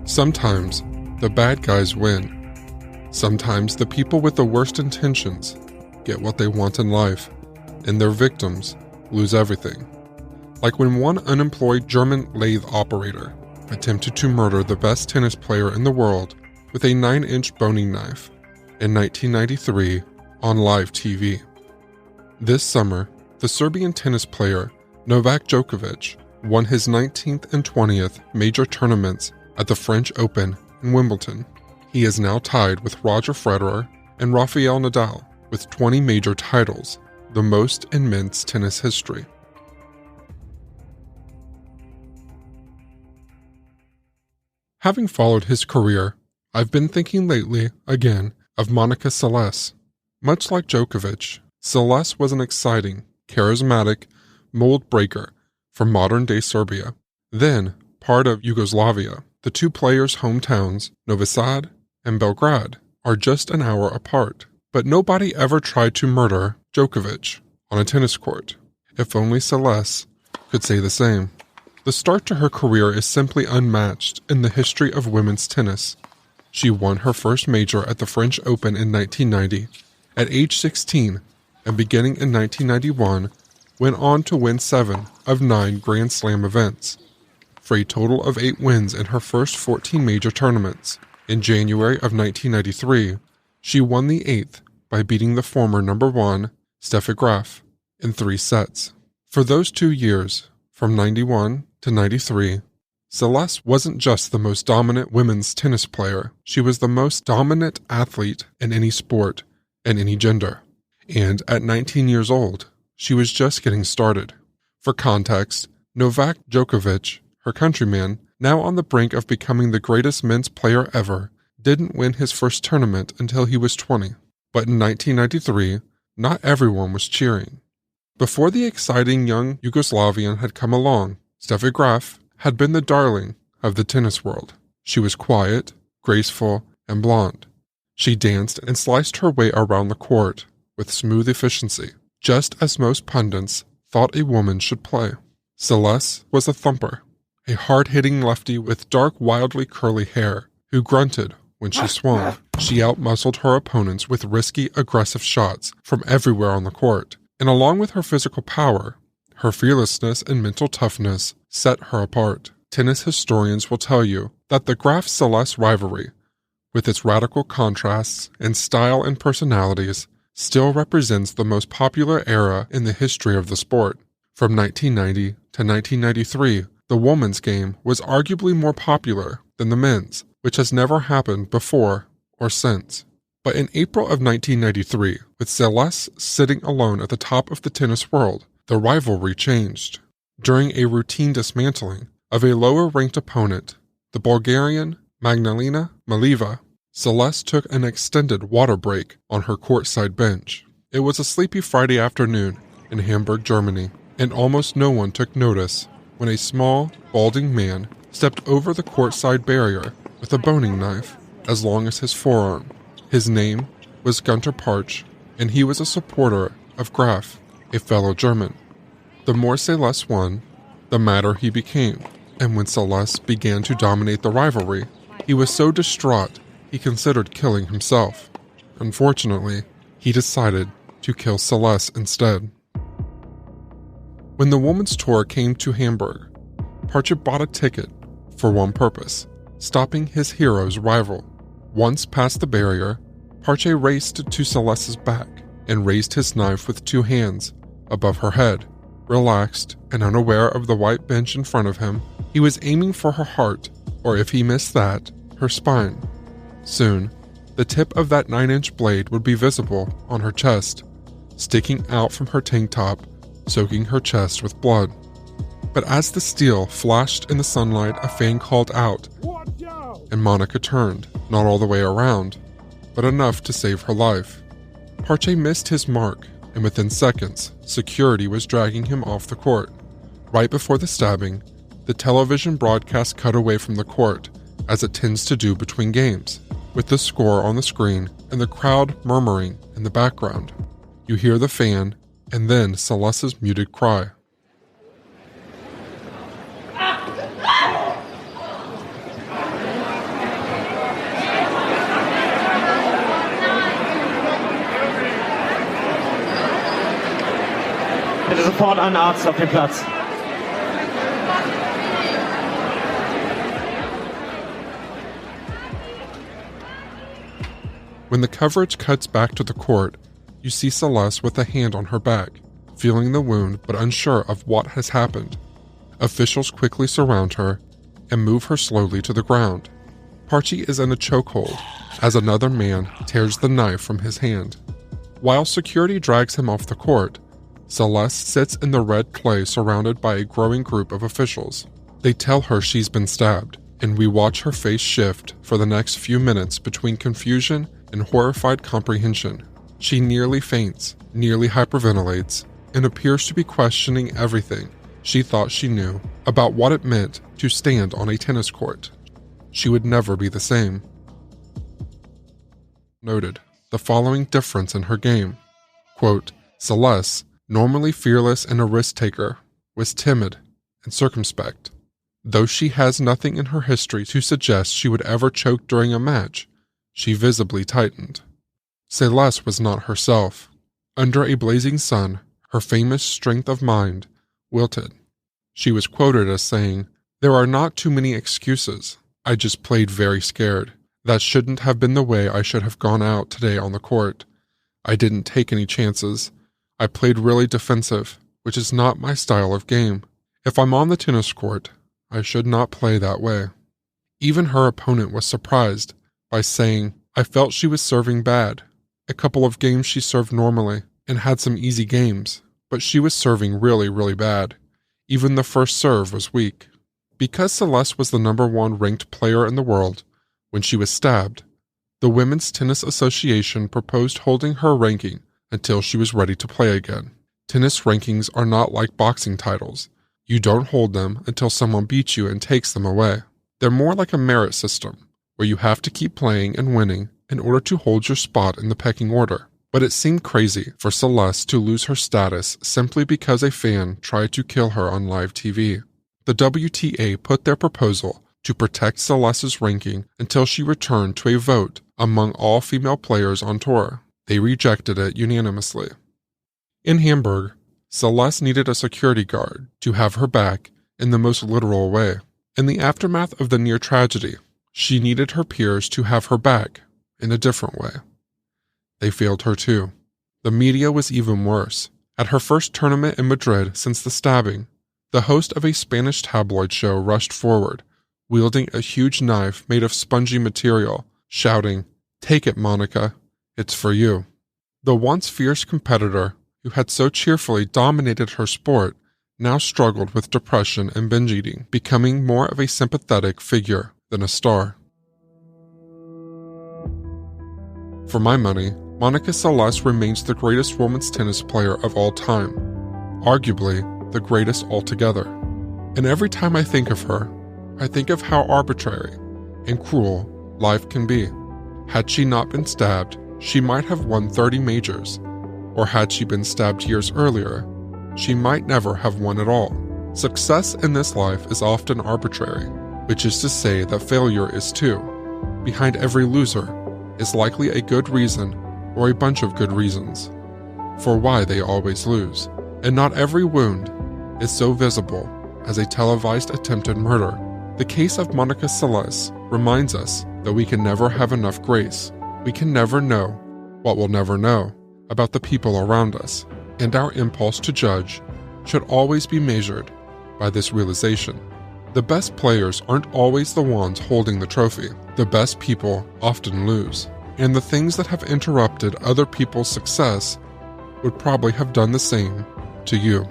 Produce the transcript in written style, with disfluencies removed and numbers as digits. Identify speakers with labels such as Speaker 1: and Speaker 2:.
Speaker 1: Sometimes the bad guys win. Sometimes the people with the worst intentions get what they want in life, and their victims lose everything. Like when one unemployed German lathe operator attempted to murder the best tennis player in the world with a 9-inch boning knife in 1993 on live TV. This summer, the Serbian tennis player Novak Djokovic won his 19th and 20th major tournaments at the French Open in Wimbledon. He is now tied with Roger Federer and Rafael Nadal with 20 major titles, the most in men's tennis history. Having followed his career, I've been thinking lately, again, of Monica Seles. Much like Djokovic, Seles was an exciting, charismatic mold breaker from modern-day Serbia, then part of Yugoslavia. The two players' hometowns, Novi Sad and Belgrade, are just an hour apart, but nobody ever tried to murder Djokovic on a tennis court. If only Seles could say the same. The start to her career is simply unmatched in the history of women's tennis. She won her first major at the French Open in 1990. At age 16, and beginning in 1991, went on to win 7 of 9 Grand Slam events, for a total of 8 wins in her first 14 major tournaments. In January of 1993, she won the 8th by beating the former number 1, Steffi Graf, in 3 sets. For those 2 years, from 91 to 93, Seles wasn't just the most dominant women's tennis player, she was the most dominant athlete in any sport and any gender. And at 19 years old, she was just getting started. For context, Novak Djokovic, her countryman, now on the brink of becoming the greatest men's player ever, didn't win his first tournament until he was 20. But in 1993, not everyone was cheering. Before the exciting young Yugoslavian had come along, Steffi Graf had been the darling of the tennis world. She was quiet, graceful, and blonde. She danced and sliced her way around the court with smooth efficiency, just as most pundits thought a woman should play. Seles was a thumper, a hard-hitting lefty with dark, wildly curly hair, who grunted when she swung. She outmuscled her opponents with risky, aggressive shots from everywhere on the court, and along with her physical power, her fearlessness and mental toughness set her apart. Tennis historians will tell you that the Graf-Seles rivalry, with its radical contrasts in style and personalities, still represents the most popular era in the history of the sport. From 1990 to 1993, the women's game was arguably more popular than the men's, which has never happened before or since. But in April of 1993, with Seles sitting alone at the top of the tennis world, the rivalry changed. During a routine dismantling of a lower-ranked opponent, the Bulgarian Magdalena Malieva, Seles took an extended water break on her courtside bench. It was a sleepy Friday afternoon in Hamburg, Germany, and almost no one took notice when a small, balding man stepped over the courtside barrier with a boning knife as long as his forearm. His name was Gunter Parch, and he was a supporter of Graf, a fellow German. The more Seles won, the madder he became, and when Seles began to dominate the rivalry, he was so distraught he considered killing himself. Unfortunately, he decided to kill Seles instead. When the women's tour came to Hamburg, Parche bought a ticket for one purpose: stopping his hero's rival. Once past the barrier, Parche raced to Seles's back and raised his knife with 2 hands above her head. Relaxed and unaware of the white bench in front of him, he was aiming for her heart, or if he missed that, her spine. Soon, the tip of that 9-inch blade would be visible on her chest, sticking out from her tank top, soaking her chest with blood. But as the steel flashed in the sunlight, a fan called out, and Monica turned, not all the way around, but enough to save her life. Parche missed his mark, and within seconds, security was dragging him off the court. Right before the stabbing, the television broadcast cut away from the court, as it tends to do between games, with the score on the screen and the crowd murmuring in the background. You hear the fan, and then Seles's muted cry.
Speaker 2: bitte sofort einen Arzt auf den Platz.
Speaker 1: When the coverage cuts back to the court, you see Seles with a hand on her back, feeling the wound but unsure of what has happened. Officials quickly surround her and move her slowly to the ground. Parchi is in a chokehold as another man tears the knife from his hand. While security drags him off the court, Seles sits in the red clay surrounded by a growing group of officials. They tell her she's been stabbed, and we watch her face shift for the next few minutes between confusion and horrified comprehension. She nearly faints, nearly hyperventilates, and appears to be questioning everything she thought she knew about what it meant to stand on a tennis court. She would never be the same. Noted the following difference in her game. Quote, Seles, normally fearless and a risk-taker, was timid and circumspect. Though she has nothing in her history to suggest she would ever choke during a match, she visibly tightened. Seles was not herself. Under a blazing sun, her famous strength of mind wilted. She was quoted as saying, "There are not too many excuses. I just played very scared. That shouldn't have been the way I should have gone out today on the court. I didn't take any chances. I played really defensive, which is not my style of game. If I'm on the tennis court, I should not play that way." Even her opponent was surprised by saying, "I felt she was serving bad. A couple of games she served normally and had some easy games, but she was serving really, really bad. Even the first serve was weak." Because Seles was the #1 ranked player in the world when she was stabbed, the Women's Tennis Association proposed holding her ranking until she was ready to play again. Tennis rankings are not like boxing titles. You don't hold them until someone beats you and takes them away. They're more like a merit system, where you have to keep playing and winning in order to hold your spot in the pecking order. But it seemed crazy for Seles to lose her status simply because a fan tried to kill her on live TV. The WTA put their proposal to protect Celes's ranking until she returned to a vote among all female players on tour. They rejected it unanimously. In Hamburg, Seles needed a security guard to have her back in the most literal way. In the aftermath of the near tragedy, she needed her peers to have her back in a different way. They failed her too. The media was even worse. At her first tournament in Madrid since the stabbing, the host of a Spanish tabloid show rushed forward, wielding a huge knife made of spongy material, shouting, "Take it, Monica. It's for you." The once fierce competitor who had so cheerfully dominated her sport now struggled with depression and binge eating, becoming more of a sympathetic figure than a star. For my money, Monica Seles remains the greatest women's tennis player of all time, arguably the greatest altogether. And every time I think of her, I think of how arbitrary and cruel life can be. Had she not been stabbed, she might have won 30 majors, or had she been stabbed years earlier, she might never have won at all. Success in this life is often arbitrary, which is to say that failure is too. Behind every loser is likely a good reason or a bunch of good reasons for why they always lose. And not every wound is so visible as a televised attempted murder. The case of Monica Seles reminds us that we can never have enough grace. We can never know what we'll never know about the people around us, and our impulse to judge should always be measured by this realization. The best players aren't always the ones holding the trophy. The best people often lose, and the things that have interrupted other people's success would probably have done the same to you.